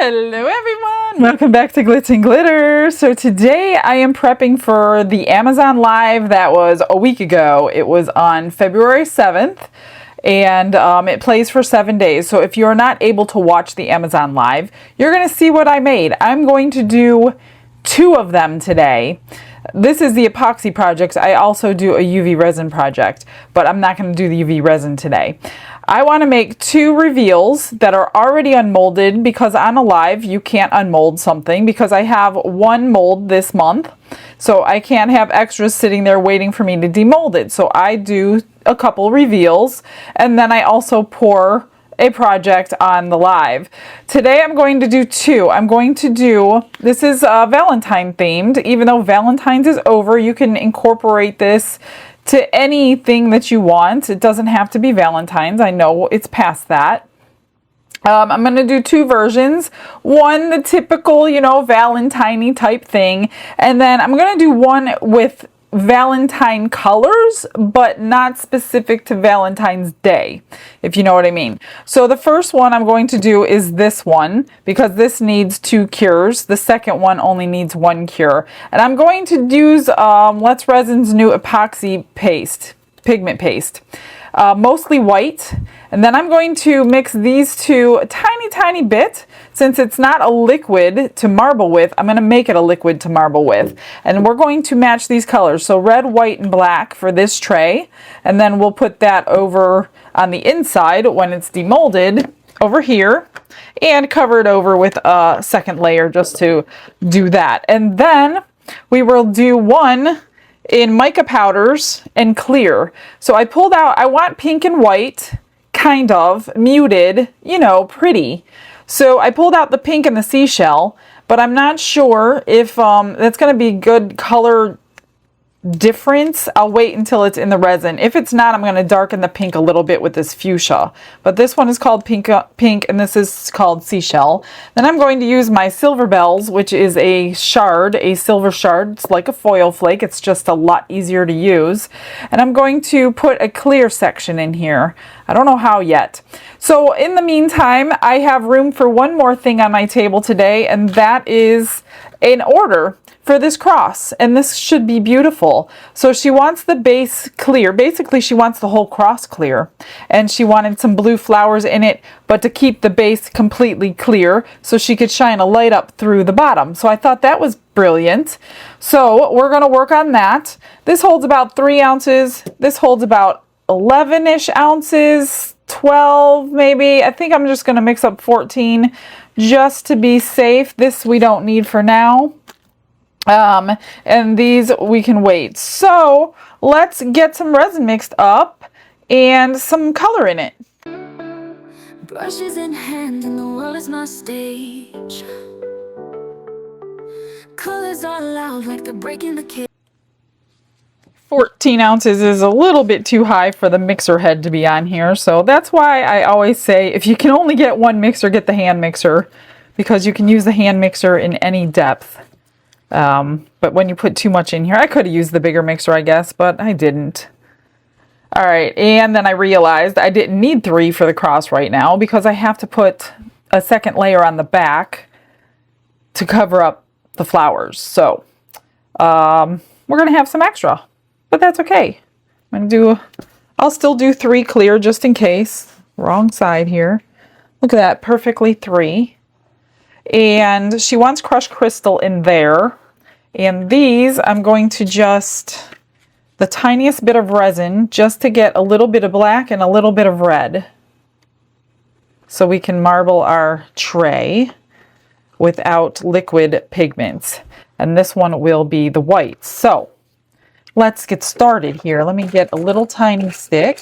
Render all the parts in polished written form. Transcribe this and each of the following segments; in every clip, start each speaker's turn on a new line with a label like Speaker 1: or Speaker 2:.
Speaker 1: Hello everyone! Welcome back to Glitz and Glitter. So today I am prepping for the Amazon Live that was a week ago. It was on February 7th and it plays for 7 days. So if you're not able to watch the Amazon Live, you're going to see what I made. I'm going to do 2 of them today. This is the epoxy projects. I also do a UV resin project, but I'm not going to do the UV resin today. I want to make 2 reveals that are already unmolded because on a live you can't unmold something because I have 1 mold this month. So I can't have extras sitting there waiting for me to demold it. So I do a couple reveals and then I also pour a project on the live. Today I'm going to do 2. I'm going to do, this is Valentine themed. Even though Valentine's is over, you can incorporate this to anything that you want. It doesn't have to be Valentine's. I know it's past that. I'm going to do 2 versions. One, the typical, you know, Valentine-y type thing. And then I'm going to do one with Valentine colors, but not specific to Valentine's Day, if you know what I mean. So the first one I'm going to do is this one because this needs 2 cures. The second one only needs 1 cure. And I'm going to use Let's Resin's new epoxy paste, pigment paste. Mostly white, and then I'm going to mix these 2 a tiny bit. Since it's not a liquid to marble with, I'm going to make it a liquid to marble with, and we're going to match these colors, so red, white, and black for this tray, and then we'll put that over on the inside when it's demolded over here and cover it over with a second layer just to do that. And then we will do one in mica powders and clear. So I pulled out, I want pink and white, kind of muted, you know, pretty. So I pulled out the pink and the seashell, but I'm not sure if that's going to be good color difference. I'll wait until it's in the resin. If it's not, I'm going to darken the pink a little bit with this fuchsia. But this one is called pink and this is called seashell. Then I'm going to use my silver bells, which is a shard, a silver shard. It's like a foil flake. It's just a lot easier to use. And I'm going to put a clear section in here. I don't know how yet. So in the meantime, I have room for one more thing on my table today, and that is an order for this cross, and this should be beautiful. So she wants the base clear. Basically, she wants the whole cross clear, and she wanted some blue flowers in it, but to keep the base completely clear so she could shine a light up through the bottom. So I thought that was brilliant. So we're going to work on that. This holds about 3 ounces. This holds about 11-ish ounces, 12 maybe. I think I'm just going to mix up 14 just to be safe. This we don't need for now. And these we can wait. So let's get some resin mixed up and some color in it.
Speaker 2: Brushes in hand and the world is my stage. Colors are loud like they're breaking the cage.
Speaker 1: 14 ounces is a little bit too high for the mixer head to be on here. So that's why I always say if you can only get one mixer, get the hand mixer, because you can use the hand mixer in any depth. But when you put too much in here, I could have used the bigger mixer, I guess, but I didn't. All right, and then I realized I didn't need 3 for the cross right now because I have to put a second layer on the back to cover up the flowers. So we're going to have some extra, but that's okay. I'll still do 3 clear just in case. Wrong side here. Look at that, perfectly 3. And she wants crushed crystal in there. And these, I'm going to just, the tiniest bit of resin, just to get a little bit of black and a little bit of red. So we can marble our tray without liquid pigments. And this one will be the white. So let's get started here. Let me get a little tiny stick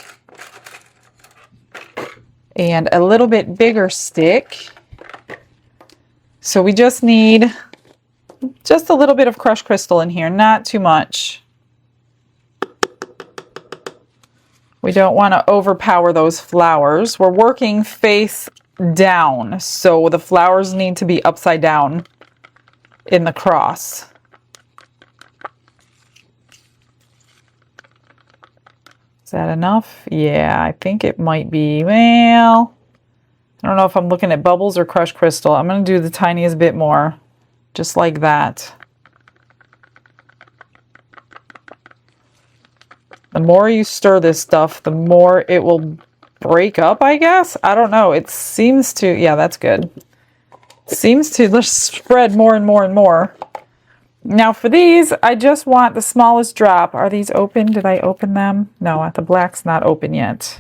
Speaker 1: and a little bit bigger stick. So we just need just a little bit of crushed crystal in here, not too much. We don't want to overpower those flowers. We're working face down, so the flowers need to be upside down in the cross. Is that enough? Yeah, I think it might be. Well, I don't know if I'm looking at bubbles or crushed crystal. I'm going to do the tiniest bit more, just like that. The more you stir this stuff, the more it will break up, I guess. I don't know. It seems to, yeah, that's good. Seems to just spread more and more and more. Now for these, I just want the smallest drop. Are these open? Did I open them? No, the black's not open yet.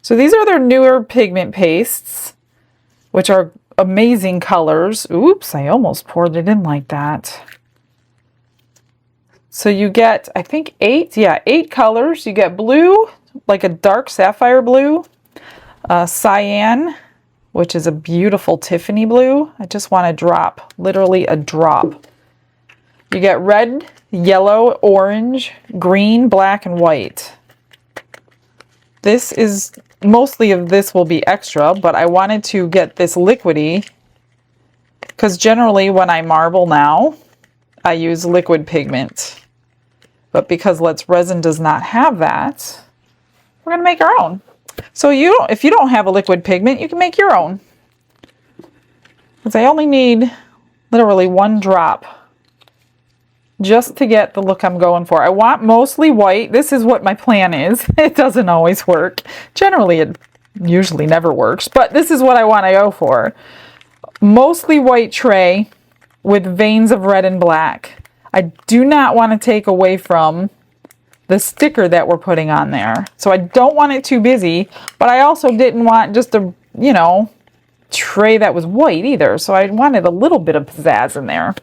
Speaker 1: So these are their newer pigment pastes, which are amazing colors. Oops, I almost poured it in like that. So you get, I think 8, yeah, 8 colors. You get blue, like a dark sapphire blue, cyan, which is a beautiful Tiffany blue. I just want a drop, literally a drop. You get red, yellow, orange, green, black, and white. This is, mostly of this will be extra, but I wanted to get this liquidy because generally when I marble now, I use liquid pigment. But because Let's Resin does not have that, we're going to make our own. So if you don't have a liquid pigment, you can make your own. Because I only need literally 1 drop just to get the look I'm going for. I want mostly white. This is what my plan is. It doesn't always work. Generally, it usually never works, but this is what I want to go for. Mostly white tray with veins of red and black. I do not want to take away from the sticker that we're putting on there. So I don't want it too busy, but I also didn't want just a, you know, tray that was white either. So I wanted a little bit of pizzazz in there.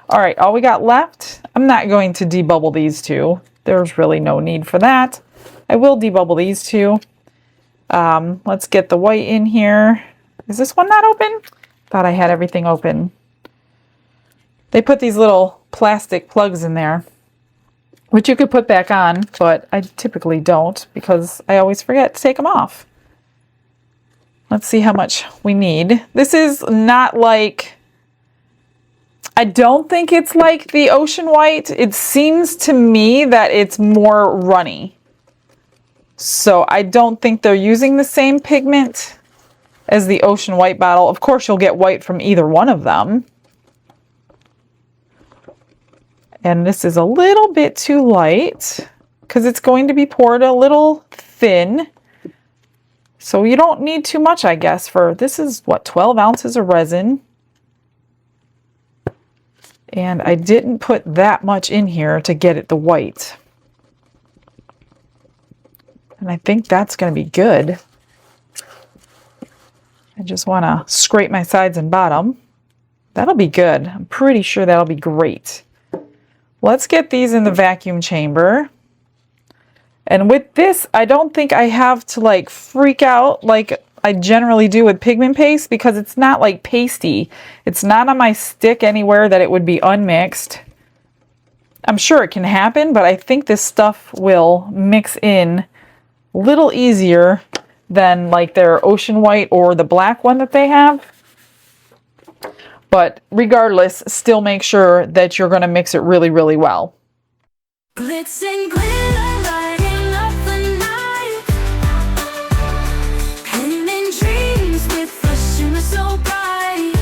Speaker 1: All right, all we got left, I'm not going to debubble these two. There's really no need for that. I will debubble these two. Let's get the white in here. Is this one not open? Thought I had everything open. They put these little plastic plugs in there, which you could put back on, but I typically don't because I always forget to take them off. Let's see how much we need. This is not like, I don't think it's like the ocean white. It seems to me that it's more runny. So I don't think they're using the same pigment as the ocean white bottle. Of course, you'll get white from either one of them. And this is a little bit too light because it's going to be poured a little thin. So you don't need too much, I guess, for this is what, 12 ounces of resin. And I didn't put that much in here to get it the white. And I think that's going to be good. I just want to scrape my sides and bottom. That'll be good. I'm pretty sure that'll be great. Let's get these in the vacuum chamber. And with this, I don't think I have to like freak out like I generally do with pigment paste because it's not like pasty. It's not on my stick anywhere that it would be unmixed. I'm sure it can happen, but I think this stuff will mix in a little easier than like their ocean white or the black one that they have. But regardless, still make sure that you're going to mix it really, really well.
Speaker 2: Glitz and glitter lighting up the night, painting dreams with a shimmer so bright,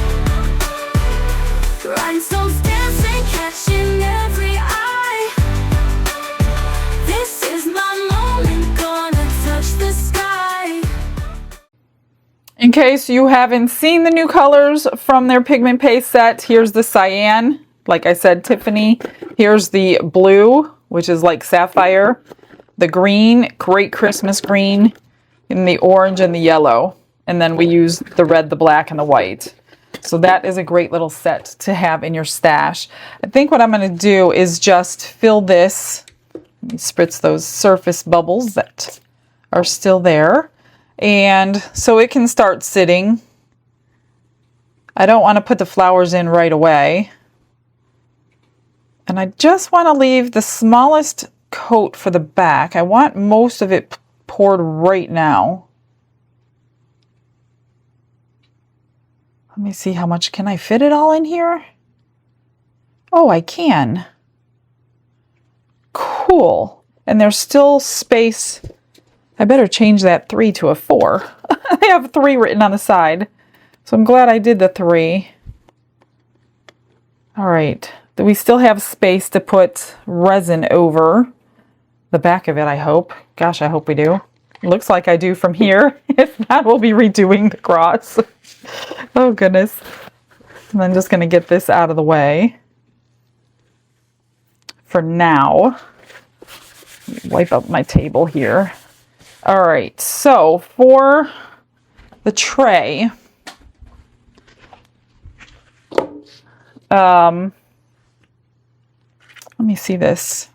Speaker 2: rhinestones dancing, catching every eye. This is my moment, gonna touch the sky.
Speaker 1: In case you haven't seen the new colors from their pigment paste set, here's the cyan, like I said, Tiffany. Here's the blue, which is like sapphire, the green, great Christmas green, and the orange and the yellow. And then we use the red, the black, and the white. So that is a great little set to have in your stash. I think what I'm going to do is just fill this. Let me spritz those surface bubbles that are still there. And so it can start sitting. I don't want to put the flowers in right away. And I just want to leave the smallest coat for the back. I want most of it poured right now. Let me see how much. Can I fit it all in here? Oh, I can. Cool. And there's still space. I better change that 3 to a 4. They have 3 written on the side. So I'm glad I did the 3. All right. We still have space to put resin over the back of it, I hope. Gosh, I hope we do. Looks like I do from here. If not, we'll be redoing the cross. Oh, goodness. And I'm just going to get this out of the way for now. Wipe up my table here. All right, so for the tray, let me see this.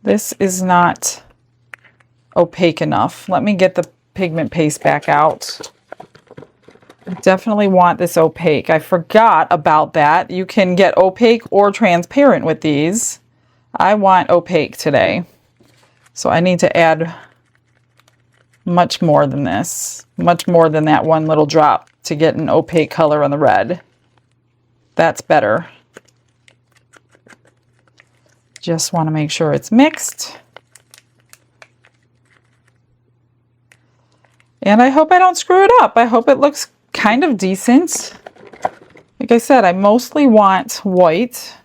Speaker 1: This is not opaque enough. Let me get the pigment paste back out. I definitely want this opaque. I forgot about that. You can get opaque or transparent with these. I want opaque today. So I need to add much more than this. Much more than that one little drop to get an opaque color on the red. That's better. Just want to make sure it's mixed. And I hope I don't screw it up. I hope it looks kind of decent. Like I said, I mostly want white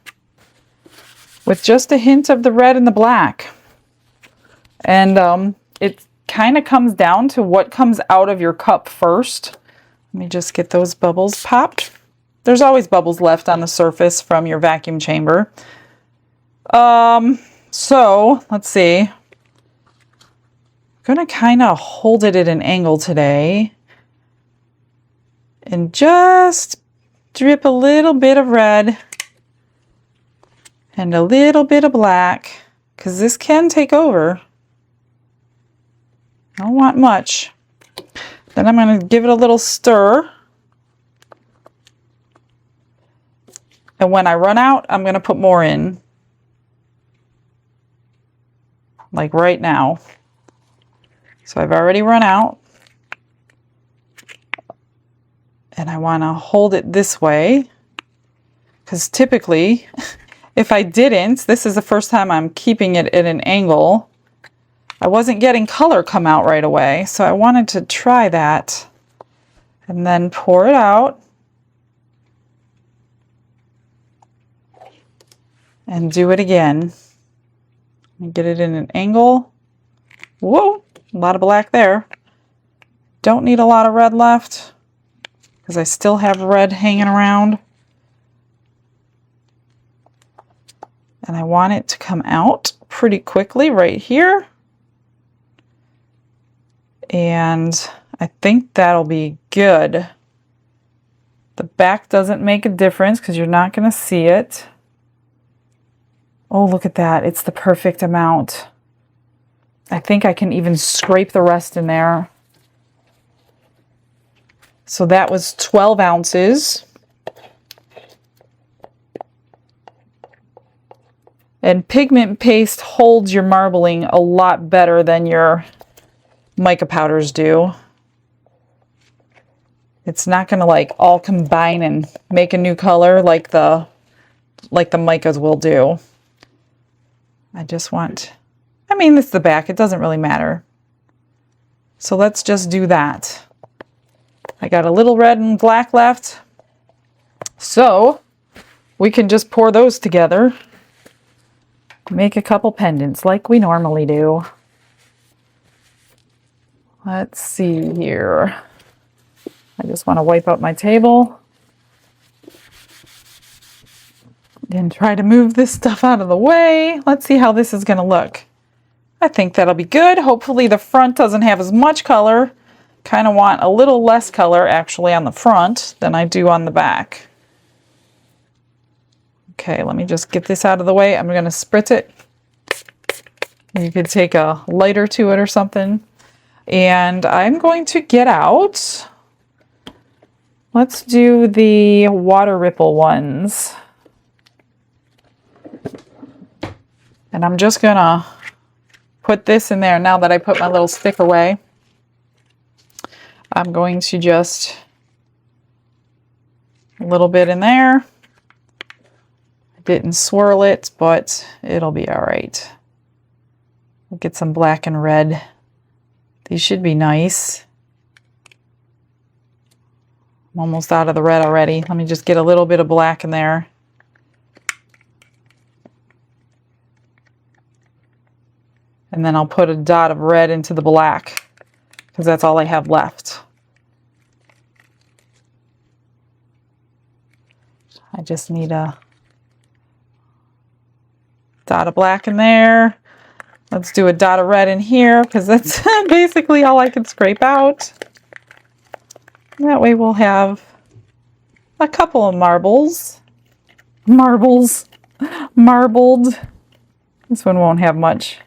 Speaker 1: with just a hint of the red and the black. And it kind of comes down to what comes out of your cup first. Let me just get those bubbles popped. There's always bubbles left on the surface from your vacuum chamber. So let's see. I'm gonna kind of hold it at an angle today and just drip a little bit of red and a little bit of black, because this can take over. I don't want much. Then I'm going to give it a little stir. And when I run out, I'm going to put more in. Like right now. So I've already run out. And I want to hold it this way. Because typically, if I didn't, this is the first time I'm keeping it at an angle, I wasn't getting color come out right away. So I wanted to try that. And then pour it out. And do it again. And get it in an angle. Whoa, a lot of black there. Don't need a lot of red left, because I still have red hanging around. And I want it to come out pretty quickly right here. And I think that'll be good. The back doesn't make a difference because you're not going to see it. Oh, look at that. It's the perfect amount. I think I can even scrape the rest in there. So that was 12 ounces. And pigment paste holds your marbling a lot better than your mica powders do. It's not going to like all combine and make a new color like the micas will do. I just want, I mean, it's the back. It doesn't really matter. So let's just do that. I got a little red and black left. So we can just pour those together. Make a couple pendants like we normally do. Let's see here. I just want to wipe up my table. And try to move this stuff out of the way. Let's see how this is going to look. I think that'll be good. Hopefully the front doesn't have as much color. Kind of want a little less color actually on the front than I do on the back. Okay, let me just get this out of the way. I'm going to spritz it. You could take a lighter to it or something. And I'm going to get out. Let's do the water ripple ones. And I'm just going to put this in there now that I put my little stick away. I'm going to just a little bit in there. I didn't swirl it, but it'll be all right. We'll get some black and red These should be nice. I'm almost out of the red already. Let me just get a little bit of black in there. And then I'll put a dot of red into the black because that's all I have left. I just need a dot of black in there. Let's do a dot of red in here because that's basically all I can scrape out. And that way we'll have a couple of marbles. Marbled. This one won't have much.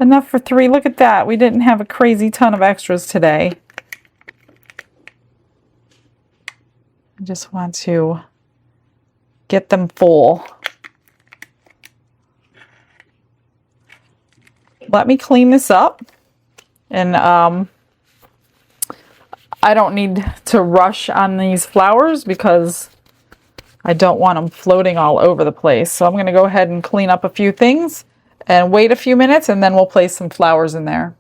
Speaker 1: Enough for 3. Look at that. We didn't have a crazy ton of extras today. I just want to get them full. Let me clean this up. And I don't need to rush on these flowers because I don't want them floating all over the place. So I'm going to go ahead and clean up a few things and wait a few minutes, and then we'll place some flowers in there.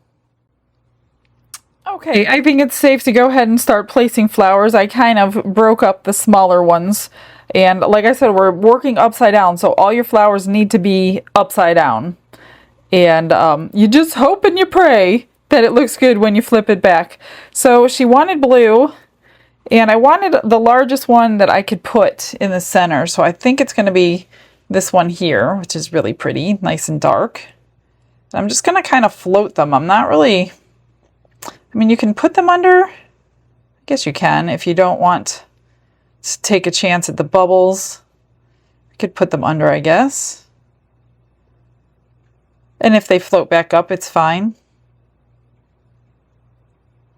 Speaker 1: Okay, I think it's safe to go ahead and start placing flowers. I kind of broke up the smaller ones. And like I said, we're working upside down, so all your flowers need to be upside down. And you just hope and you pray that it looks good when you flip it back. So she wanted blue, and I wanted the largest one that I could put in the center. So I think it's going to be this one here, which is really pretty, nice and dark. I'm just going to kind of float them. I'm not really, I mean, you can put them under, I guess you can, if you don't want to take a chance at the bubbles. I could put them under, I guess. And if they float back up, it's fine.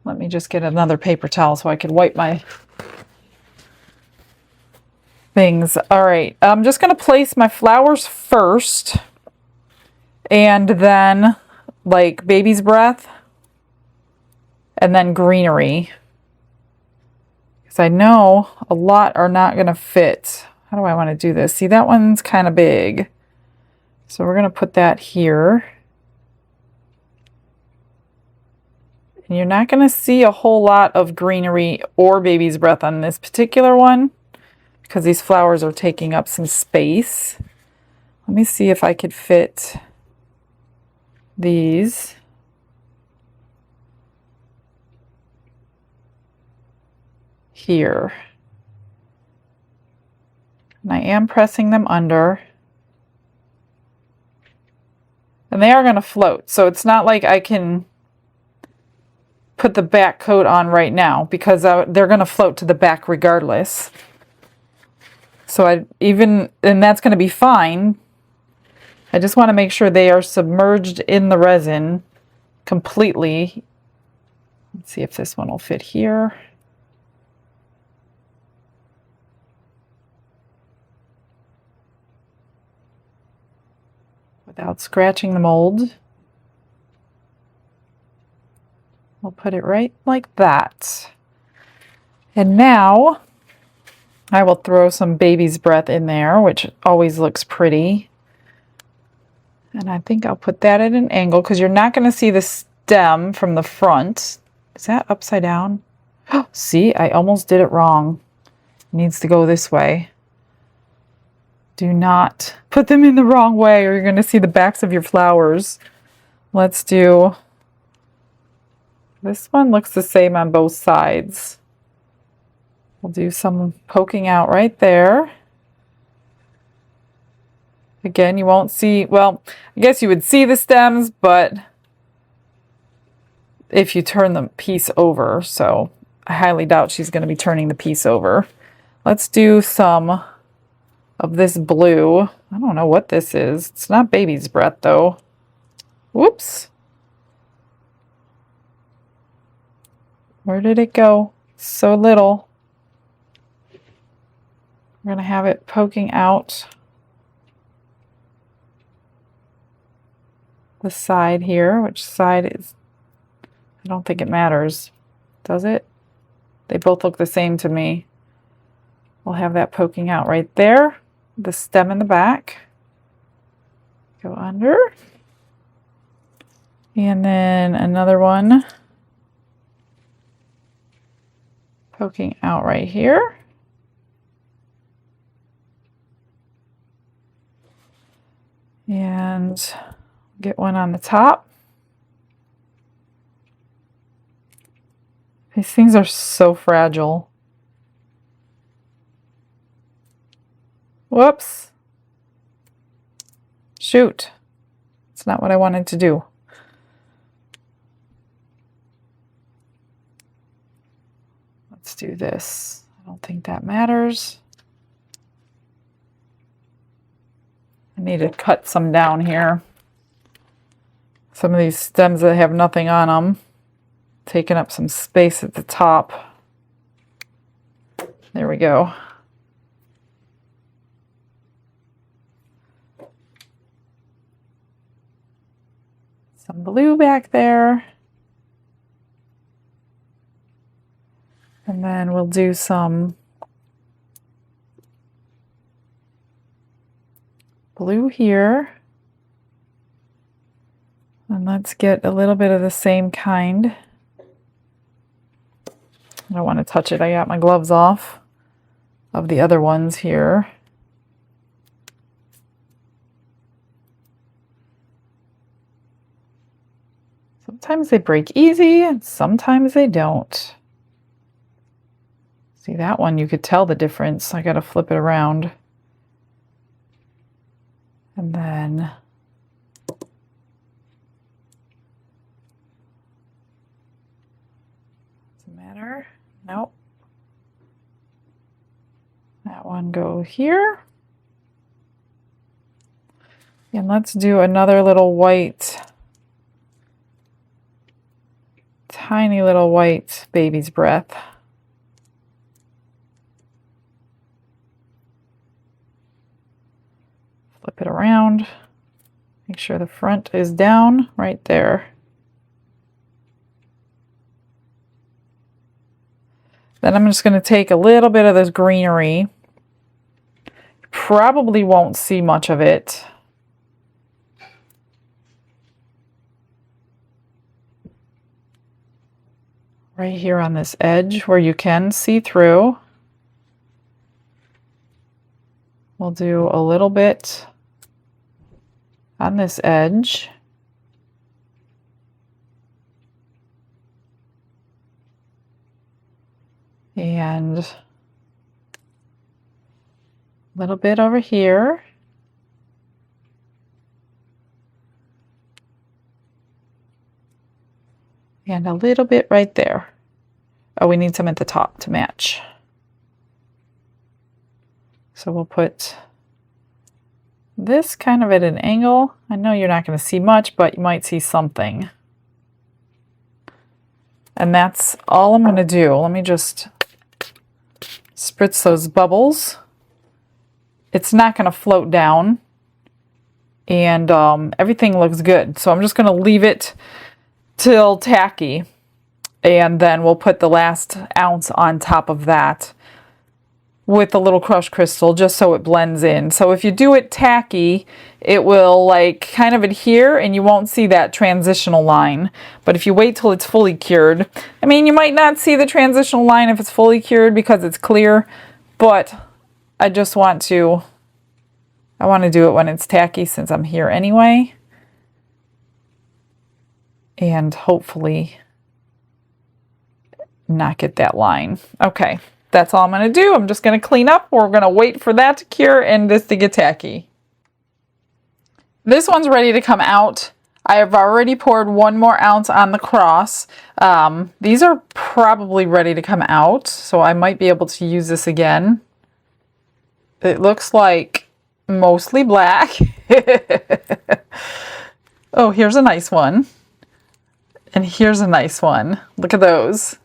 Speaker 1: Let me just get another paper towel so I can wipe my things. All right, I'm just going to place my flowers first, and then like baby's breath, and then greenery. Because I know a lot are not going to fit. How do I want to do this? See, that one's kind of big. So we're going to put that here. And you're not going to see a whole lot of greenery or baby's breath on this particular one because these flowers are taking up some space. Let me see if I could fit these. Here. And I am pressing them under. And they are going to float. So it's not like I can put the back coat on right now because they're going to float to the back regardless. So and that's going to be fine. I just want to make sure they are submerged in the resin completely. Let's see if this one will fit here. Without scratching the mold. We'll put it right like that. And now I will throw some baby's breath in there, which always looks pretty. And I think I'll put that at an angle because you're not going to see the stem from the front. Is that upside down? See, I almost did it wrong. It needs to go this way. Do not put them in the wrong way or you're going to see the backs of your flowers. Let's do... This one looks the same on both sides. We'll do some poking out right there. Again, you won't see, well, I guess you would see the stems, but if you turn the piece over, so I highly doubt she's going to be turning the piece over. Let's do some of this blue. I don't know what this is. It's not baby's breath, though. Whoops. Where did it go? So little. We're going to have it poking out the side here. Which side is... I don't think it matters. Does it? They both look the same to me. We'll have that poking out right there. The stem in the back. Go under. And then another one poking out right here. And get one on the top. These things are so fragile. Whoops. Shoot. It's not what I wanted to do. Let's do this. I don't think that matters. I need to cut some down here. Some of these stems that have nothing on them, taking up some space at the top. There we go. Some blue back there. And then we'll do some blue here. And let's get a little bit of the same kind. I don't want to touch it. I got my gloves off of the other ones here. Sometimes they break easy and sometimes they don't. See that one, you could tell the difference. I got to flip it around. And then doesn't matter. Nope. That one go here. And let's do another little white, tiny little white baby's breath. Flip it around. Make sure the front is down right there. Then I'm just going to take a little bit of this greenery. Probably won't see much of it. Right here on this edge where you can see through. We'll do a little bit on this edge. And a little bit over here. And a little bit right there. Oh, we need some at the top to match. So we'll put this kind of at an angle. I know you're not going to see much, but you might see something. And that's all I'm going to do. Let me just spritz those bubbles. It's not going to float down. And everything looks good. So I'm just going to leave it till tacky. And then we'll put the last ounce on top of that with a little crushed crystal just so it blends in. So if you do it tacky, it will like kind of adhere and you won't see that transitional line. But if you wait till it's fully cured, I mean, you might not see the transitional line if it's fully cured because it's clear, but I just want to, I want to do it when it's tacky since I'm here anyway. And hopefully not get that line. Okay, that's all I'm going to do. I'm just going to clean up. We're going to wait for that to cure and this to get tacky. This one's ready to come out. I have already poured 1 more ounce on the cross. These are probably ready to come out, so I might be able to use this again. It looks like mostly black. Oh, here's a nice one. And here's a nice one. Look at those.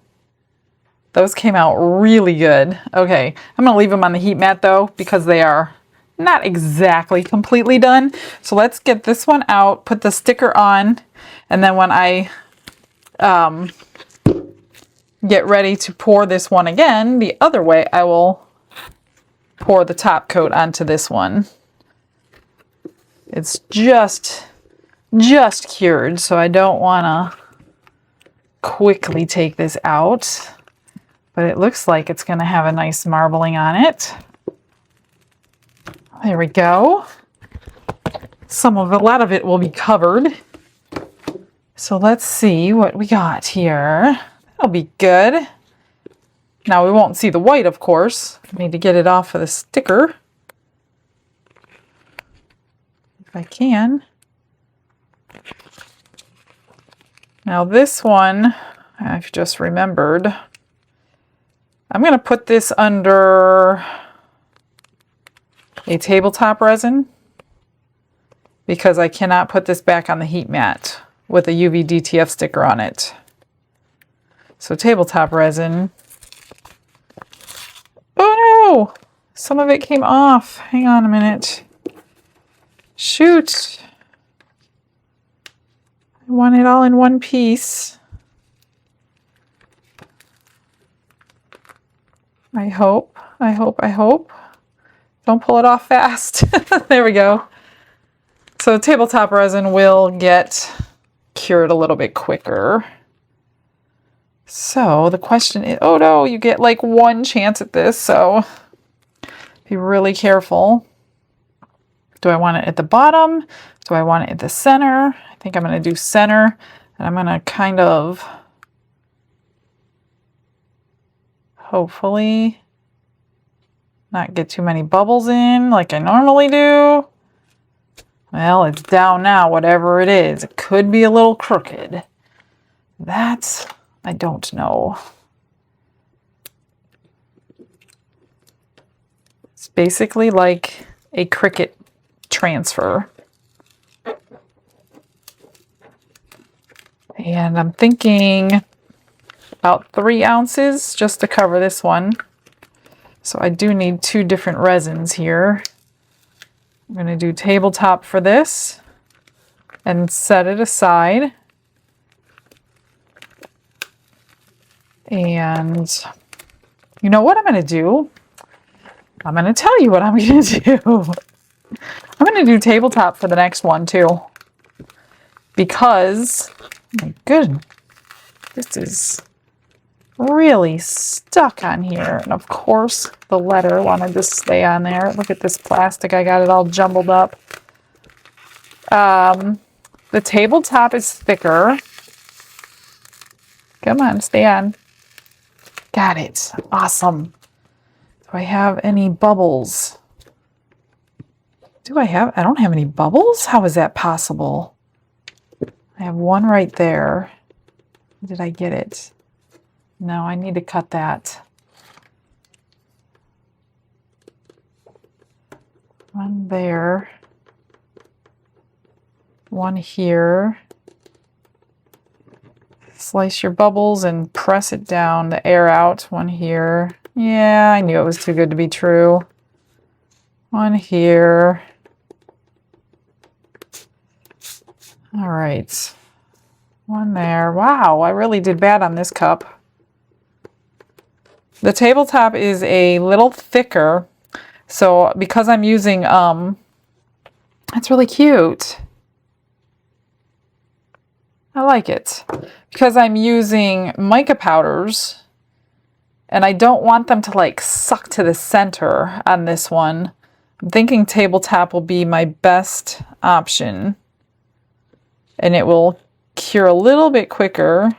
Speaker 1: Those came out really good. Okay, I'm going to leave them on the heat mat though because they are not exactly completely done. So let's get this one out, put the sticker on, and then when I get ready to pour this one again, the other way, I will pour the top coat onto this one. It's just cured, so I don't want to quickly take this out. but it looks like it's going to have a nice marbling on it. There we go. A lot of it will be covered. So let's see what we got here. That'll be good. Now we won't see the white, of course. I need to get it off of the sticker. If I can. Now this one, I've just remembered. I'm going to put this under a tabletop resin because I cannot put this back on the heat mat with a UV DTF sticker on it. So tabletop resin. Oh no! Some of it came off. Hang on a minute. Shoot! I want it all in one piece. I hope. Don't pull it off fast. There we go. So tabletop resin will get cured a little bit quicker. So the question is, oh no, you get like one chance at this, so be really careful. Do I want it at the bottom? Do I want it at the center? I think I'm going to do center, and I'm going to kind of hopefully not get too many bubbles in like I normally do. Well, it's down now, whatever it is. It could be a little crooked. That, I don't know. It's basically like a Cricut transfer. And I'm thinking about 3 ounces just to cover this one. So I do need 2 different resins here. I'm going to do tabletop for this and set it aside. And you know what I'm going to do? I'm going to tell you what I'm going to do. I'm going to do tabletop for the next one too. Because, my goodness, this is really stuck on here. And of course, the letter wanted to stay on there. Look at this plastic. I got it all jumbled up. The tabletop is thicker. Come on, stay on. Got it. Awesome. Do I have any bubbles? I don't have any bubbles? How is that possible? I have one right there. Did I get it? No, I need to cut that. One there. One here. Slice your bubbles and press it down, the air out. One here. Yeah, I knew it was too good to be true. One here. All right. One there. Wow, I really did bad on this cup. The tabletop is a little thicker, so because I'm using, it's really cute. I like it. Because I'm using mica powders, and I don't want them to like suck to the center on this one. I'm thinking tabletop will be my best option. And it will cure a little bit quicker. I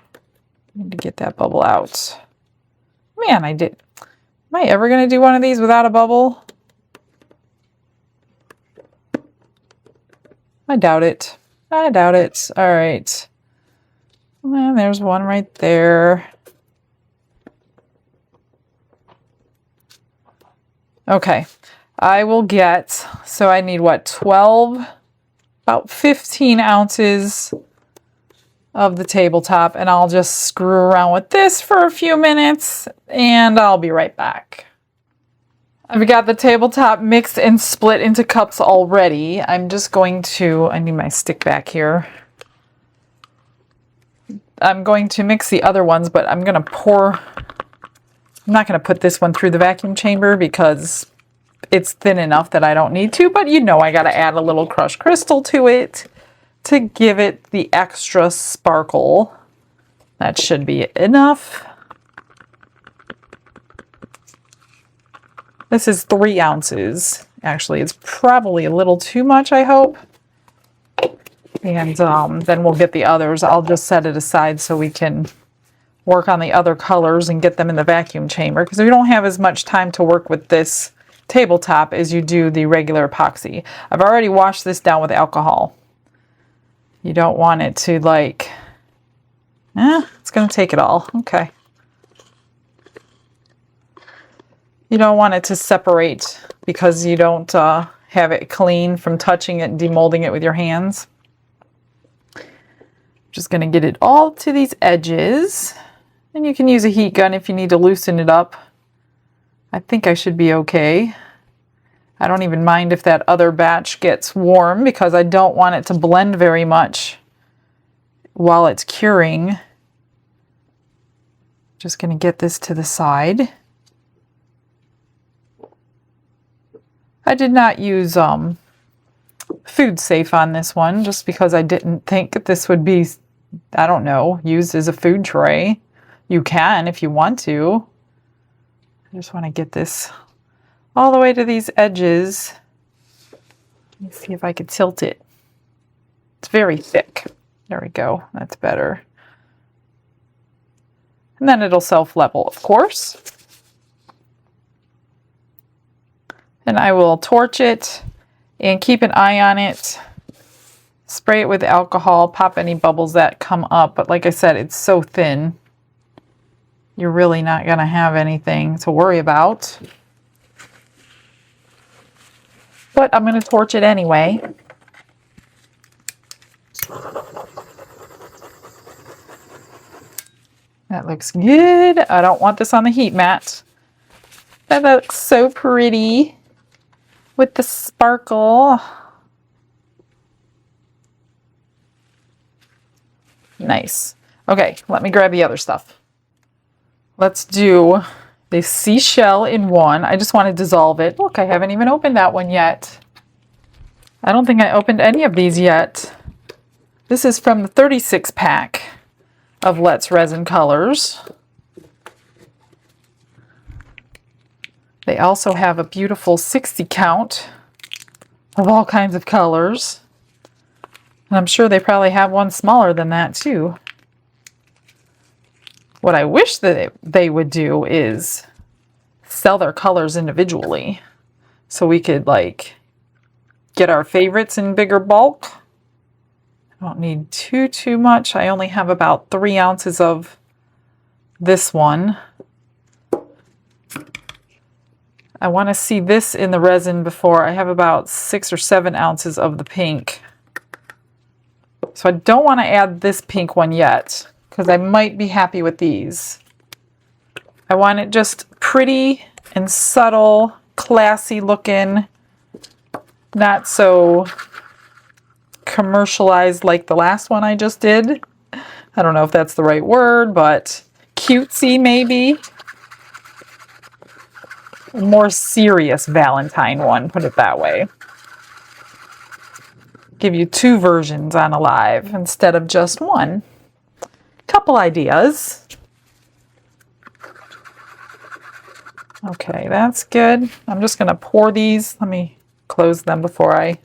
Speaker 1: need to get that bubble out. Man, am I ever going to do one of these without a bubble? I doubt it. I doubt it. All right. And there's one right there. Okay. I will get, so I need what, 12? About 15 ounces of the tabletop, and I'll just screw around with this for a few minutes and I'll be right back. I've got the tabletop mixed and split into cups already. I'm just going to, I need my stick back here. I'm going to mix the other ones, but I'm going to pour, I'm not going to put this one through the vacuum chamber because it's thin enough that I don't need to, but you know I got to add a little crushed crystal to it to give it the extra sparkle. That should be enough. This is 3 ounces. Actually, it's probably a little too much, I hope. And then we'll get the others. I'll just set it aside so we can work on the other colors and get them in the vacuum chamber, because we don't have as much time to work with this tabletop as you do the regular epoxy. I've already washed this down with alcohol. You don't want it to like, it's going to take it all. Okay. You don't want it to separate because you don't have it clean from touching it and demolding it with your hands. Just going to get it all to these edges. And you can use a heat gun if you need to loosen it up. I think I should be okay. I don't even mind if that other batch gets warm because I don't want it to blend very much while it's curing. Just going to get this to the side. I did not use food safe on this one just because I didn't think this would be, I don't know, used as a food tray. You can if you want to. I just want to get this all the way to these edges. Let me see if I could tilt it. It's very thick. There we go. That's better. And then it'll self-level, of course. And I will torch it and keep an eye on it. Spray it with alcohol, pop any bubbles that come up. But like I said, it's so thin. You're really not going to have anything to worry about. But I'm going to torch it anyway. That looks good. I don't want this on the heat mat. That looks so pretty with the sparkle. Nice. Okay, let me grab the other stuff. Let's do the seashell in one. I just want to dissolve it. Look, I haven't even opened that one yet. I don't think I opened any of these yet. This is from the 36 pack of Let's Resin colors. They also have a beautiful 60 count of all kinds of colors. And I'm sure they probably have one smaller than that too. What I wish that they would do is sell their colors individually so we could like get our favorites in bigger bulk. I don't need too much. I only have about 3 ounces of this one. I want to see this in the resin before. I have about 6 or 7 ounces of the pink. So I don't want to add this pink one yet, because I might be happy with these. I want it just pretty and subtle, classy looking, not so commercialized like the last one I just did. I don't know if that's the right word, but cutesy maybe. A more serious Valentine one, put it that way. Give you 2 versions on a live instead of just one. Couple ideas. Okay, that's good. I'm just going to pour these. Let me close them before I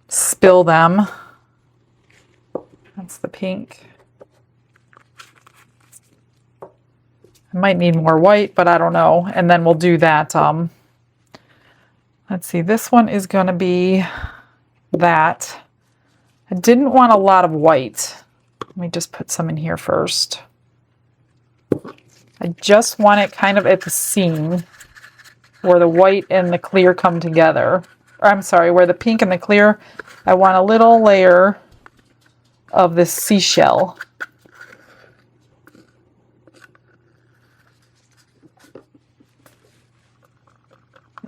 Speaker 1: spill them. That's the pink. I might need more white, but I don't know. And then we'll do that. Let's see, this one is going to be that. I didn't want a lot of white. Let me just put some in here first. I just want it kind of at the seam where the white and the clear come together. Or I'm sorry, where the pink and the clear, I want a little layer of this seashell.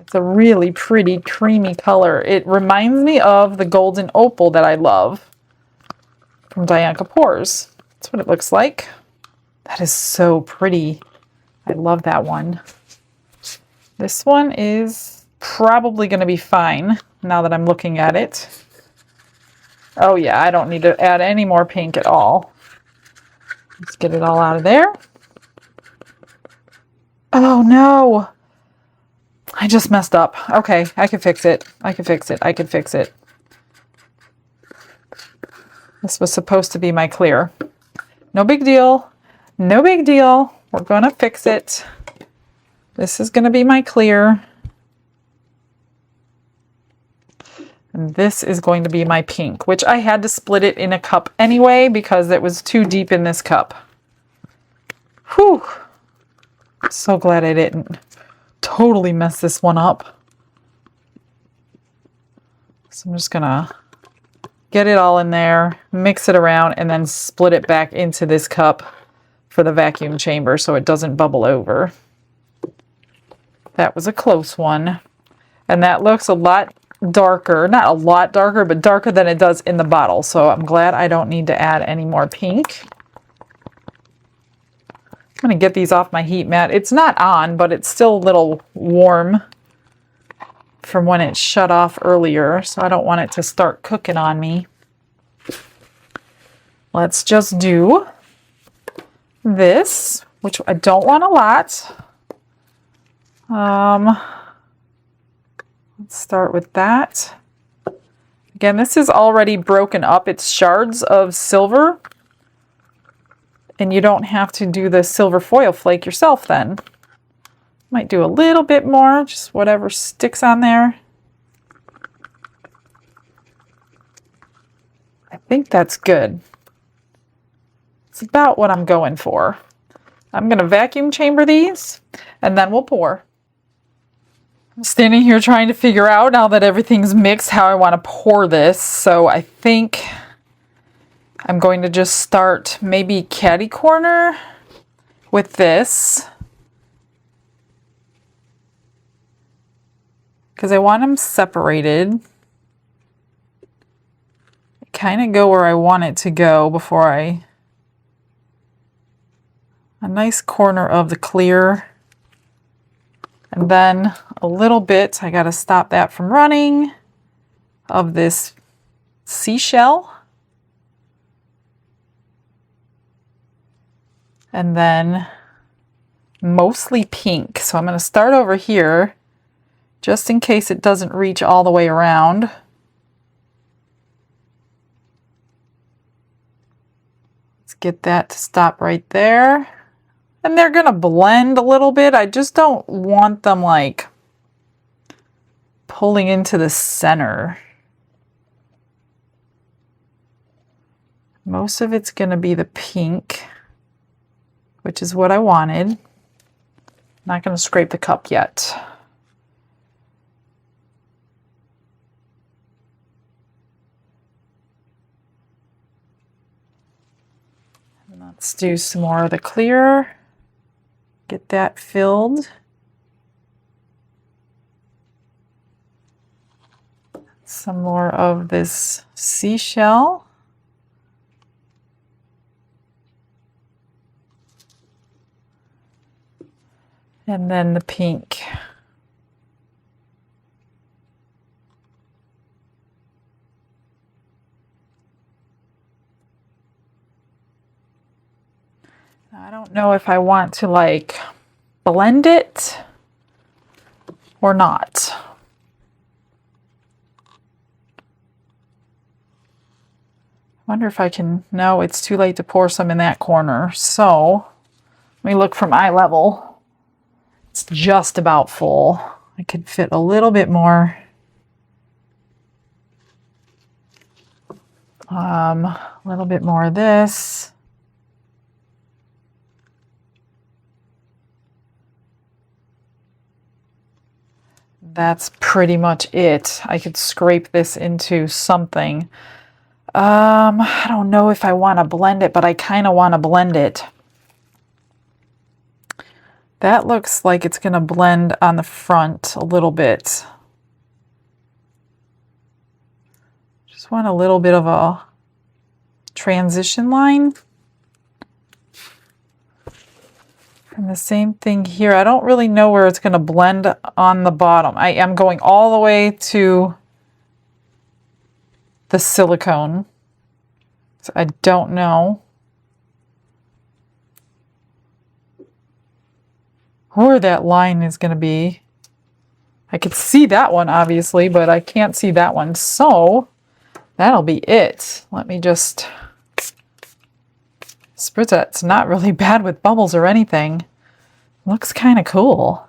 Speaker 1: It's a really pretty creamy color. It reminds me of the golden opal that I love from Diane Kapoor's. That's what it looks like. That is so pretty. I love that one. This one is probably going to be fine now that I'm looking at it. Oh yeah, I don't need to add any more pink at all. Let's get it all out of there. Oh no! I just messed up. Okay, I can fix it. I can fix it. I can fix it. This was supposed to be my clear. No big deal. No big deal. We're going to fix it. This is going to be my clear. And this is going to be my pink, which I had to split it in a cup anyway because it was too deep in this cup. Whew. So glad I didn't totally mess this one up. So I'm just going to get it all in there, mix it around, and then split it back into this cup for the vacuum chamber so it doesn't bubble over. That was a close one. And that looks a lot darker, not a lot darker, but darker than it does in the bottle. So I'm glad I don't need to add any more pink. I'm going to get these off my heat mat. It's not on, but it's still a little warm from when it shut off earlier, so I don't want it to start cooking on me. Let's just do this, which I don't want a lot. Let's start with that. Again, this is already broken up. It's shards of silver, and you don't have to do the silver foil flake yourself then. Might do a little bit more, just whatever sticks on there. I think that's good. It's about what I'm going for. I'm going to vacuum chamber these, and then we'll pour. I'm standing here trying to figure out, now that everything's mixed, how I want to pour this. So I think I'm going to just start maybe catty corner with this, because I want them separated. Kind of go where I want it to go before a nice corner of the clear. And then a little bit, I got to stop that from running, of this seashell. And then mostly pink. So I'm going to start over here, just in case it doesn't reach all the way around. Let's get that to stop right there. And they're going to blend a little bit. I just don't want them like pulling into the center. Most of it's going to be the pink, which is what I wanted. Not going to scrape the cup yet. And let's do some more of the clear. Get that filled. Some more of this seashell. And then the pink. I don't know if I want to like blend it or not. I wonder if I can, no, it's too late to pour some in that corner. So let me look from eye level. It's just about full. I could fit a little bit more. A little bit more of this. That's pretty much it. I could scrape this into something. I don't know if I want to blend it, but I kind of want to blend it. That looks like it's going to blend on the front a little bit. Just want a little bit of a transition line. And the same thing here. I don't really know where it's going to blend on the bottom. I am going all the way to the silicone. So I don't know where that line is going to be. I could see that one, obviously, but I can't see that one. So that'll be it. Let me just spritz that. It's not really bad with bubbles or anything. Looks kind of cool.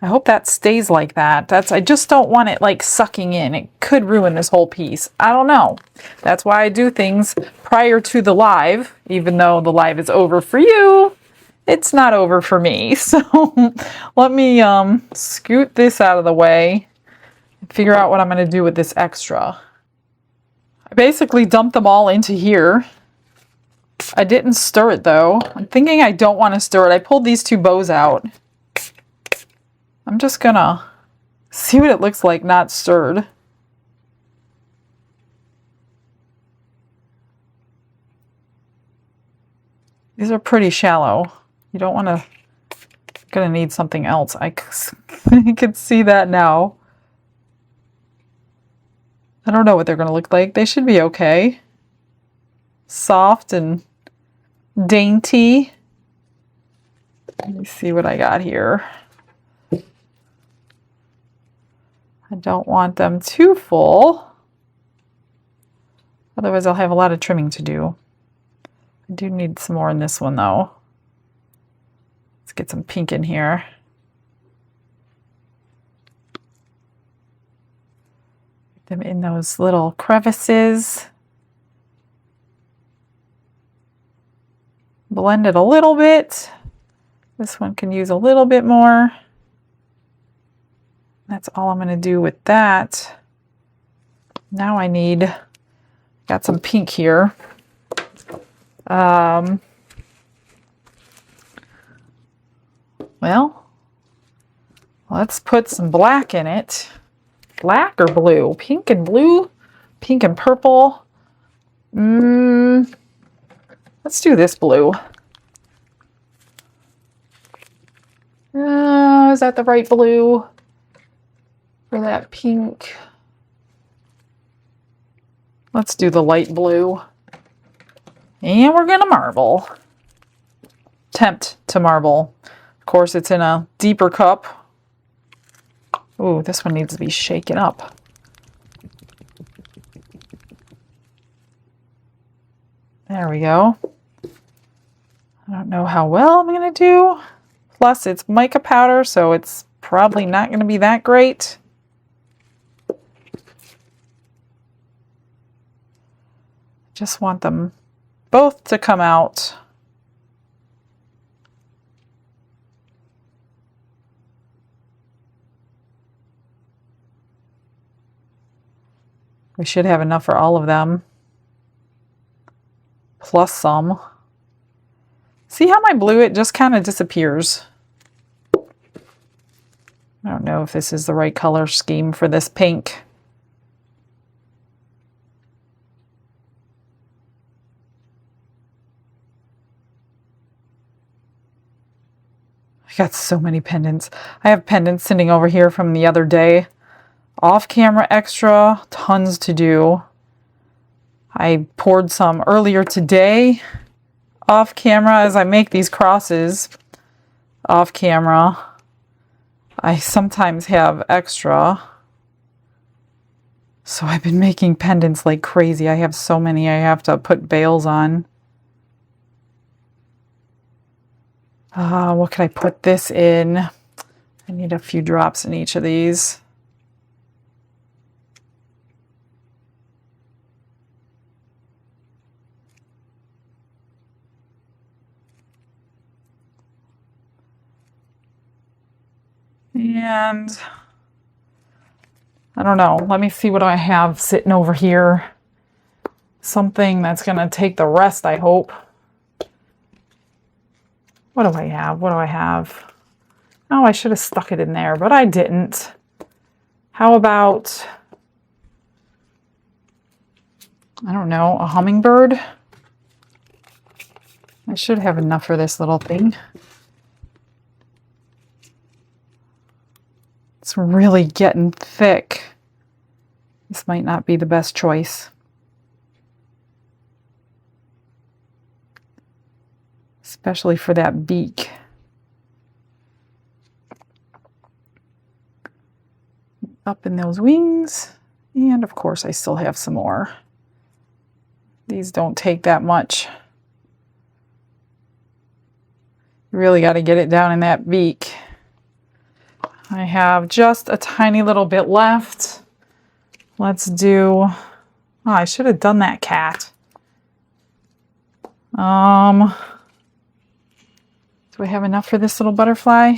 Speaker 1: I hope that stays like that. I just don't want it like sucking in. It could ruin this whole piece. I don't know. That's why I do things prior to the live, even though the live is over for you. It's not over for me. So let me scoot this out of the way and figure out what I'm going to do with this extra. I basically dumped them all into here. I didn't stir it though. I'm thinking I don't want to stir it. I pulled these two bows out. I'm just gonna see what it looks like not stirred. These are pretty shallow. You don't want to, gonna need something else. I can see that now. I don't know what they're gonna look like. They should be okay. Soft and dainty. Let me see what I got here. I don't want them too full. Otherwise I'll have a lot of trimming to do. I do need some more in this one though. Let's get some pink in here. Get them in those little crevices. Blend it a little bit. This one can use a little bit more. That's all I'm going to do with that. Now I got some pink here. Well, let's put some black in it. Black or blue? Pink and blue? Pink and purple? Let's do this blue. Is that the right blue? For that pink. Let's do the light blue. And we're gonna marble. Attempt to marble. Of course, it's in a deeper cup. Ooh, this one needs to be shaken up. There we go. I don't know how well I'm gonna do. Plus, it's mica powder, so it's probably not gonna be that great. Just want them both to come out. We should have enough for all of them. Plus some. See how my blue, it just kind of disappears. I don't know if this is the right color scheme for this pink. I got so many pendants. I have pendants sitting over here from the other day. Off camera extra, tons to do. I poured some earlier today off camera as I make these crosses off camera. I sometimes have extra. So I've been making pendants like crazy. I have so many I have to put bails on. What could I put this in? I need a few drops in each of these. And I don't know. Let me see what I have sitting over here. Something that's going to take the rest, I hope. What do I have? What do I have? Oh, I should have stuck it in there, but I didn't. How about, I don't know, a hummingbird? I should have enough for this little thing. It's really getting thick. This might not be the best choice. Especially for that beak. up in those wings. And of course I still have some more. These don't take that much. You really got to get it down in that beak. I have just a tiny little bit left. Let's do, oh, I should have done that cat. Do I have enough for this little butterfly?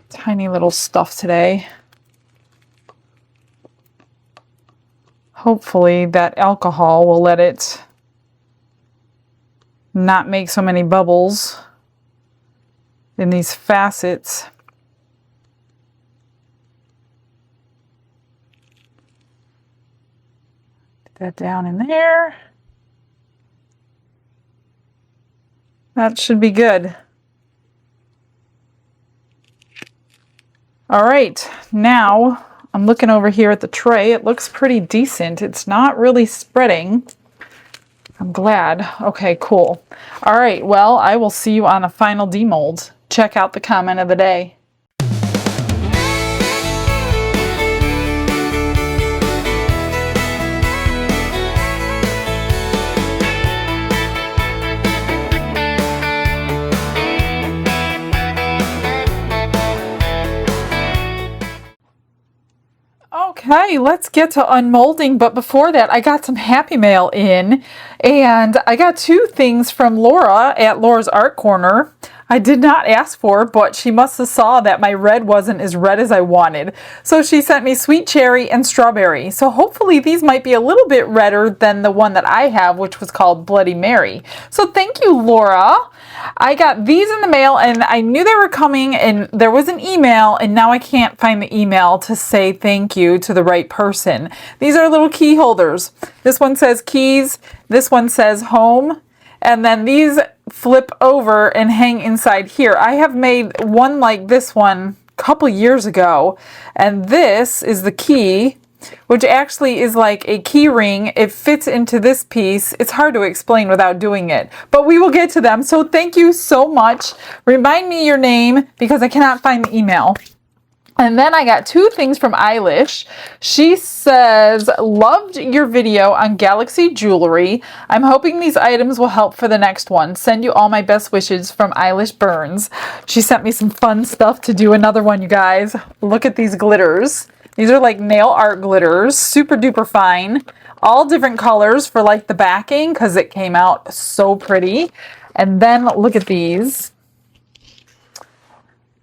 Speaker 1: Tiny little stuff today. Hopefully that alcohol will let it not make so many bubbles in these facets. Put that down in there. That should be good. All right, now I'm looking over here at the tray. It looks pretty decent. It's not really spreading. I'm glad. Okay, cool. All right, well, I will see you on a final demold. Check out the comment of the day. Okay, let's get to unmolding, but before that I got some happy mail in, and I got two things from Laura at Laura's Art Corner. I did not ask for, but she must have saw that my red wasn't as red as I wanted. So she sent me sweet cherry and strawberry. So hopefully these might be a little bit redder than the one that I have, which was called Bloody Mary. So thank you, Laura. I got these in the mail and I knew they were coming, and there was an email, and now I can't find the email to say thank you to the right person. These are little key holders. This one says keys, this one says home, and then these flip over and hang inside here. I have made one like this one a couple years ago, and this is the key, which actually is like a key ring. It fits into this piece. It's hard to explain without doing it, but we will get to them. So thank you so much. Remind me your name because I cannot find the email. And then I got two things from Eilish. She says, loved your video on Galaxy Jewelry. I'm hoping these items will help for the next one. Send you all my best wishes from Eilish Burns. She sent me some fun stuff to do another one, you guys. Look at these glitters. These are like nail art glitters, super duper fine. All different colors for like the backing because it came out so pretty. And then look at these.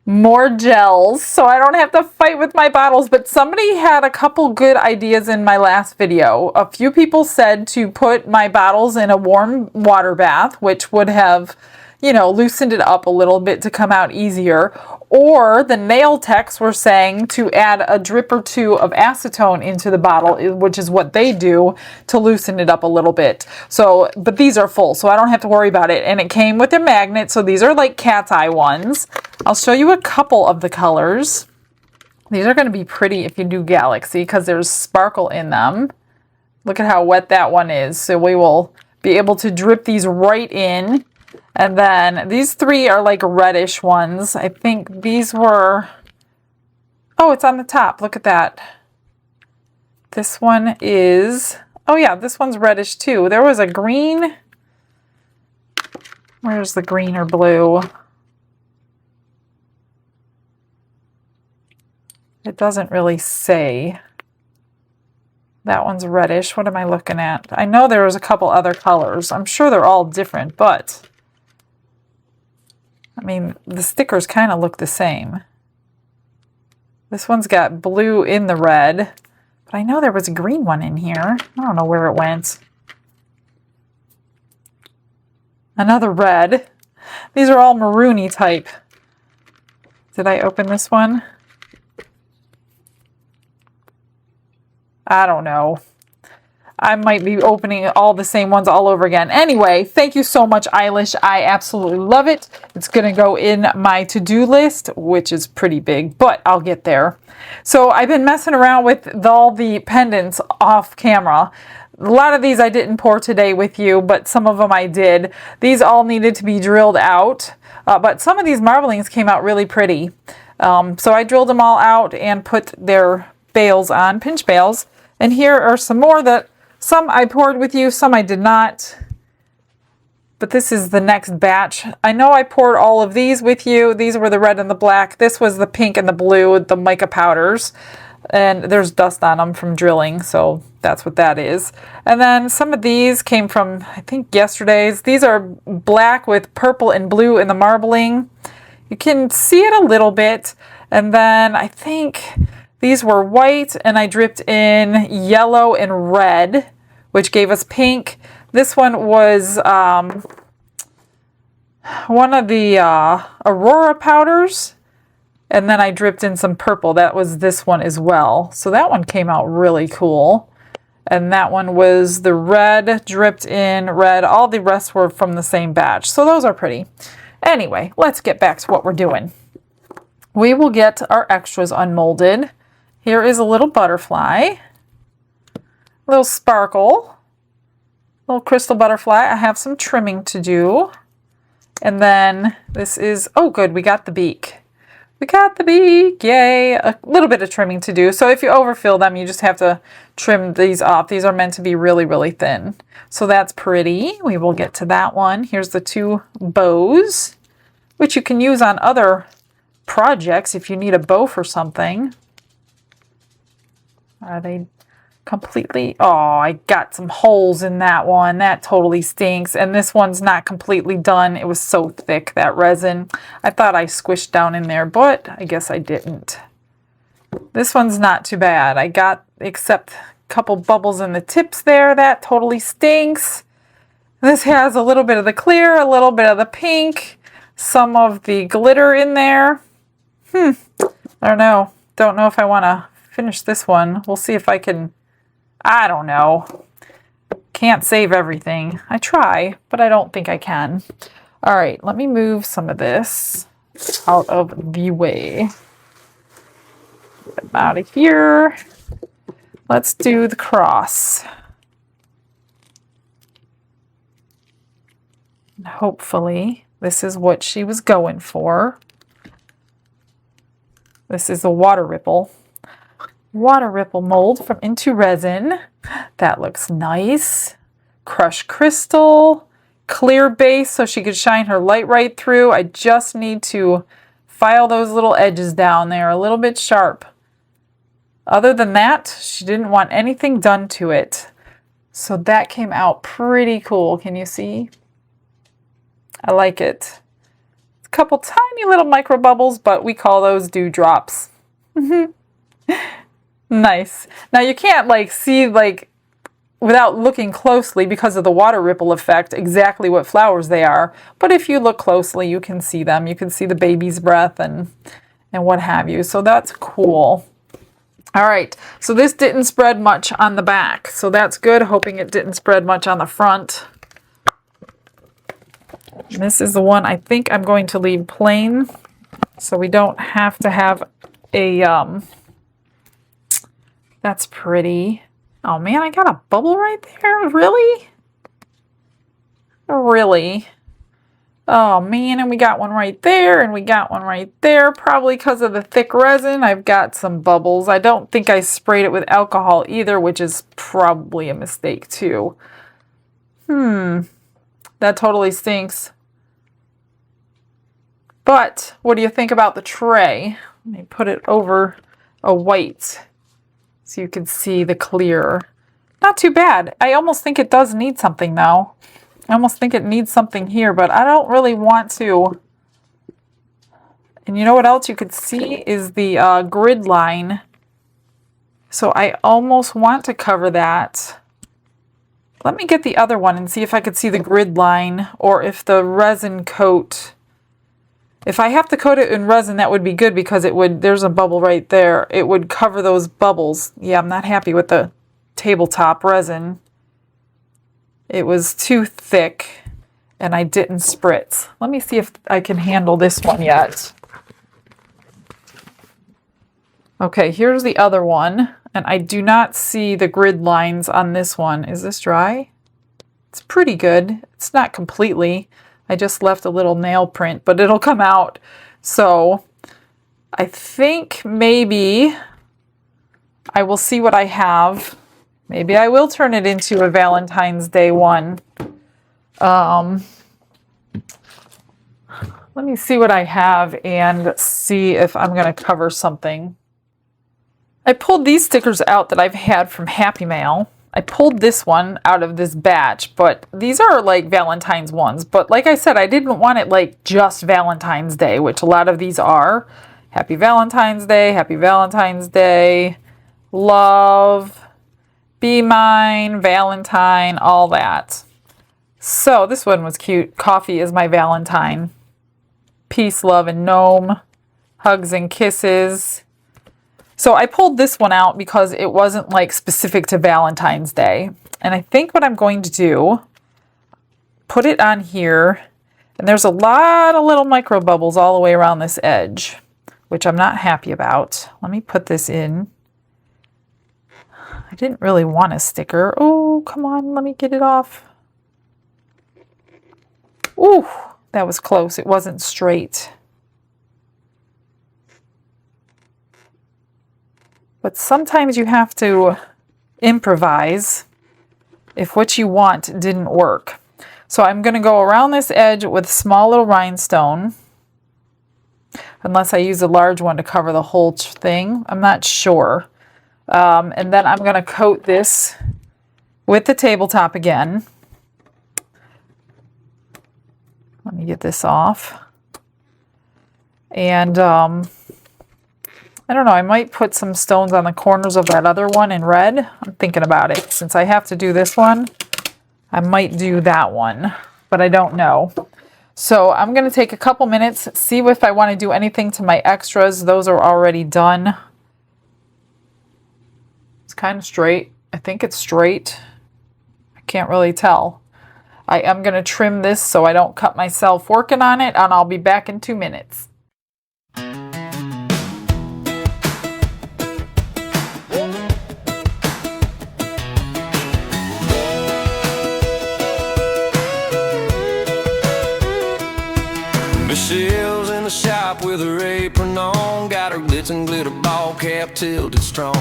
Speaker 1: More gels, so I don't have to fight with my bottles, but somebody had a couple good ideas in my last video. A few people said to put my bottles in a warm water bath, which would have, you know, loosened it up a little bit to come out easier. Or the nail techs were saying to add a drip or two of acetone into the bottle, which is what they do to loosen it up a little bit. So, but these are full, so I don't have to worry about it. And it came with a magnet, so these are like cat's eye ones. I'll show you a couple of the colors. These are going to be pretty if you do Galaxy because there's sparkle in them. Look at how wet that one is. So we will be able to drip these right in. And then these three are like reddish ones. I think these were, oh, it's on the top. Look at that. This one is, oh yeah, this one's reddish too. There was a green. Where's the green or blue? It doesn't really say. That one's reddish. What am I looking at? I know there was a couple other colors. I'm sure they're all different, but I mean, the stickers kind of look the same. This one's got blue in the red, but I know there was a green one in here. I don't know where it went. Another red. These are all maroony type. Did I open this one? I don't know. I might be opening all the same ones all over again. Anyway, thank you so much, Eilish. I absolutely love it. It's going to go in my to-do list, which is pretty big, but I'll get there. So I've been messing around with all the pendants off camera. A lot of these I didn't pour today with you, but some of them I did. These all needed to be drilled out, but some of these marblings came out really pretty. So I drilled them all out and put their bales on, pinch bales. And here are some more that some I poured with you, some I did not. But this is the next batch. I know I poured all of these with you. These were the red and the black. This was the pink and the blue, the mica powders. And there's dust on them from drilling, so that's what that is. And then some of these came from, I think, yesterday's. These are black with purple and blue in the marbling. You can see it a little bit. And then I think these were white, and I dripped in yellow and red, which gave us pink. This one was one of the Aurora powders, and then I dripped in some purple. That was this one as well. So that one came out really cool. And that one was the red, dripped in red. All the rest were from the same batch. So those are pretty. Anyway, let's get back to what we're doing. We will get our extras unmolded. Here is a little butterfly, a little sparkle. Little crystal butterfly. I have some trimming to do. And then this is, oh good, we got the beak. We got the beak, yay. A little bit of trimming to do. So if you overfill them, you just have to trim these off. These are meant to be really, really thin. So that's pretty. We will get to that one. Here's the two bows, which you can use on other projects if you need a bow for something. Are they completely? Oh, I got some holes in that one. That totally stinks. And this one's not completely done. It was so thick, that resin. I thought I squished down in there, but I guess I didn't. This one's not too bad. I got, except a couple bubbles in the tips there. That totally stinks. This has a little bit of the clear, a little bit of the pink, some of the glitter in there. I don't know. Don't know if I want to finish this one. We'll see if I can. I don't know. Can't save everything. I try, but I don't think I can. All right, let me move some of this out of the way. Get them out of here. Let's do the cross. And hopefully, this is what she was going for. This is a water ripple mold from Into Resin. That looks nice. Crushed crystal, clear base so she could shine her light right through. I just need to file those little edges down there a little bit sharp. Other than that, she didn't want anything done to it. So that came out pretty cool. Can you see? I like it. A couple tiny little micro bubbles, but we call those dewdrops. Nice. Now you can't see without looking closely because of the water ripple effect exactly what flowers they are. But if you look closely, you can see them. You can see the baby's breath and what have you. So that's cool. All right. So this didn't spread much on the back. So that's good. Hoping it didn't spread much on the front. This is the one I think I'm going to leave plain so we don't have to have a that's pretty. Oh man, I got a bubble right there. Really? Really? Oh man, and we got one right there, and we got one right there. Probably because of the thick resin, I've got some bubbles. I don't think I sprayed it with alcohol either, which is probably a mistake too. That totally stinks. But what do you think about the tray? Let me put it over a white so you can see the clear. Not too bad. I almost think it does need something though. I almost think it needs something here, but I don't really want to. And you know what else you could see is the grid line. So I almost want to cover that. Let me get the other one and see if I could see the grid line or if the resin coat. If I have to coat it in resin, that would be good because it would, there's a bubble right there. It would cover those bubbles. Yeah, I'm not happy with the tabletop resin. It was too thick and I didn't spritz. Let me see if I can handle this one yet. Okay, here's the other one. And I do not see the grid lines on this one. Is this dry? It's pretty good. It's not completely. I just left a little nail print, but it'll come out. So I think maybe I will see what I have. Maybe I will turn it into a Valentine's Day one. Let me see what I have and see if I'm going to cover something. I pulled these stickers out that I've had from Happy Mail. I pulled this one out of this batch, but these are like Valentine's ones. But like I said, I didn't want it like just Valentine's Day, which a lot of these are. Happy Valentine's Day, love, be mine, Valentine, all that. So this one was cute. Coffee is my Valentine. Peace, love, and gnome. Hugs and kisses. So I pulled this one out because it wasn't like specific to Valentine's Day. And I think what I'm going to do, put it on here. And there's a lot of little micro bubbles all the way around this edge, which I'm not happy about. Let me put this in. I didn't really want a sticker. Oh, come on, let me get it off. Ooh, that was close. It wasn't straight. But sometimes you have to improvise if what you want didn't work. So I'm going to go around this edge with small little rhinestone. Unless I use a large one to cover the whole thing. I'm not sure. And then I'm going to coat this with the tabletop again. Let me get this off. And I don't know, I might put some stones on the corners of that other one in red. I'm thinking about it. Since I have to do this one, I might do that one, but I don't know. So I'm going to take a couple minutes, see if I want to do anything to my extras. Those are already done. It's kind of straight. I think it's straight. I can't really tell. I am going to trim this so I don't cut myself working on it, and I'll be back in 2 minutes.
Speaker 3: Michelle's in the shop with her apron on, got her glitz and glitter ball cap tilted strong.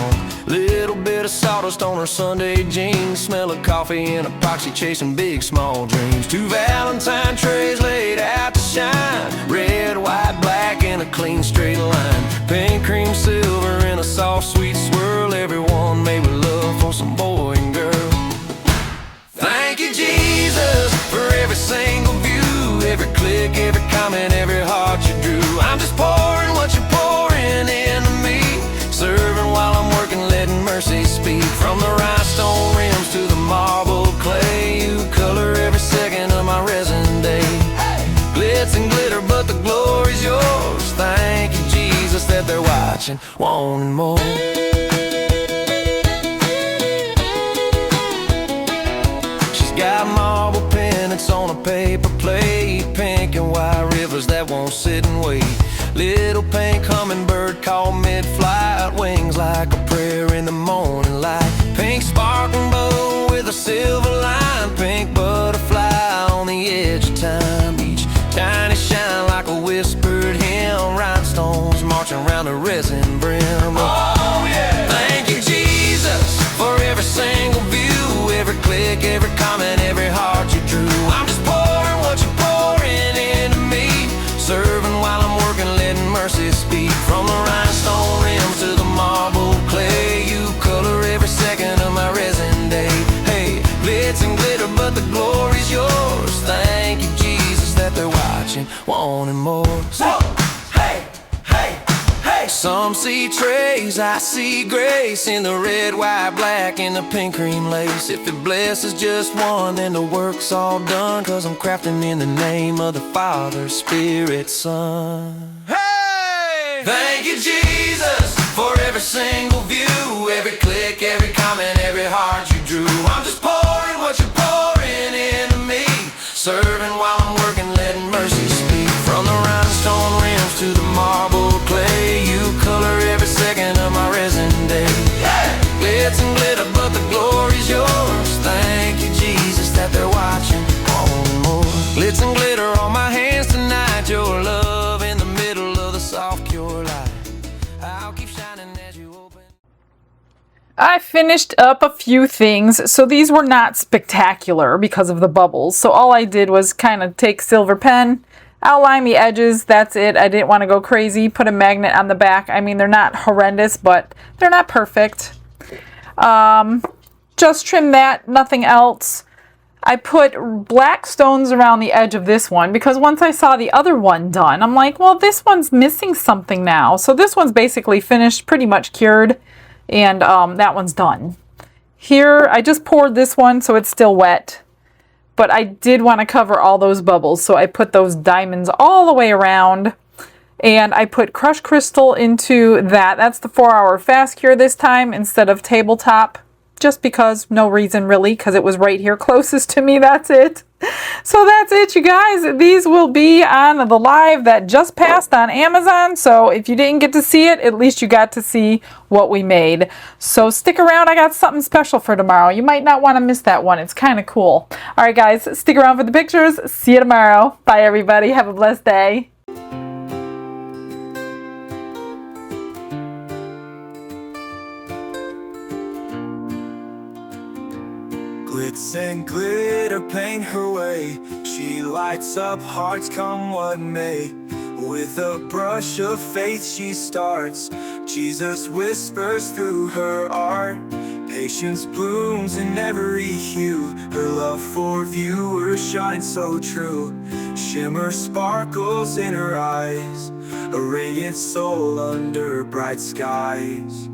Speaker 3: Little bit of sawdust on her Sunday jeans, smell of coffee and epoxy chasing big small dreams. 2 Valentine trays laid out to shine, red, white, black in a clean straight line. Pink, cream, silver in a soft sweet swirl, everyone made with love for some boy and girl. Thank you Jesus for every single view, every click, every comment, every heart you drew. I'm just pouring what you're pouring into me, serving while I'm working, letting mercy speak. From the rhinestone rims to the marble clay, you color every second of my resin day. Glitz and glitter, but the glory's yours. Thank you Jesus that they're watching, wanting more. Got marble pendants on a paper plate, pink and white rivers that won't sit and wait. Little pink hummingbird called mid-flight, wings like a prayer in the morning light. Pink sparkling bow with a silver line, pink butterfly on the edge of time. Each tiny shine like a whispered hymn, rhinestones marching around a resin brim. Oh yeah! Thank you Jesus for every single view, every click, every comment, every heart you drew. I'm just pouring what you're pouring into me, serving while I'm working, letting mercy speak. From the rhinestone rims to the marble clay, you color every second of my resin day. Hey, glitz and glitter, but the glory's yours. Thank you Jesus that they're watching, wanting more. So, hey, hey, hey. Some see trays, I see grace in the red, white, black, and the pink cream lace. If it blesses just one, then the work's all done, 'cause I'm crafting in the name of the Father, Spirit, Son. Hey! Thank you Jesus for every single view, every click, every comment, every heart you drew. I'm just pouring what you're pouring into me, serving while I'm working, letting mercy speak. From the rhinestone rims to the marble clay, you color every second of my resin day. Yeah!
Speaker 1: I finished up a few things. So these were not spectacular because of the bubbles. So all I did was kind of take silver pen, outline the edges. That's it. I didn't want to go crazy. Put a magnet on the back. I mean, they're not horrendous, but they're not perfect. Just trim that, nothing else. I put black stones around the edge of this one because once I saw the other one done, I'm like, well, this one's missing something now. So this one's basically finished, pretty much cured, and that one's done. Here, I just poured this one so it's still wet, but I did want to cover all those bubbles, so I put those diamonds all the way around, and I put crushed crystal into that. That's the 4-hour fast cure this time instead of tabletop. Just because, no reason really, because it was right here closest to me, that's it. So that's it, you guys. These will be on the live that just passed on Amazon, so if you didn't get to see it, at least you got to see what we made. So stick around, I got something special for tomorrow. You might not want to miss that one, it's kind of cool. Alright guys, stick around for the pictures. See you tomorrow. Bye everybody, have a blessed day.
Speaker 3: Glitz and glitter paint her way. She lights up hearts come what may. With a brush of faith she starts. Jesus whispers through her art. Patience blooms in every hue. Her love for viewers shines so true. Shimmer sparkles in her eyes. A radiant soul under bright skies.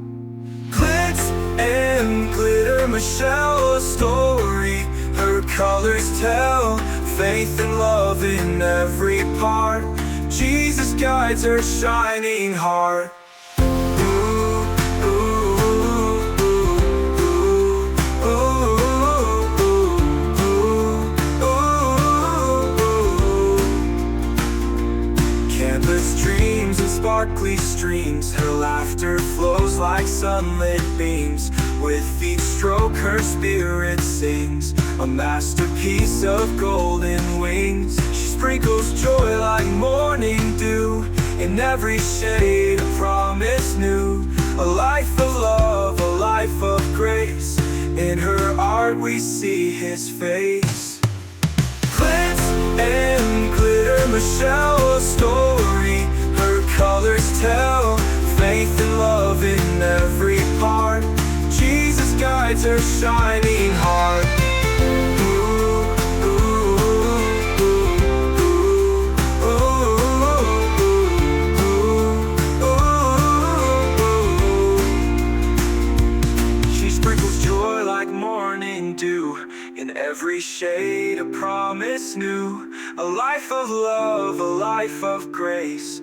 Speaker 3: Glitz and glitter, Michelle, a story. Her colors tell faith and love in every part. Jesus guides her shining heart. Canvas dreams and sparkly streams. Her laughter flows like sunlit beams. With each stroke her spirit sings, a masterpiece of golden wings. She sprinkles joy like morning dew. In every shade a promise new. A life of love, a life of grace. In her art we see his face. Glitz and glitter, Michelle, a story. Her colors tell faith and love in every part. Jesus guides her shining heart. She sprinkles joy like morning dew. In every shade a promise new. A life of love, a life of grace.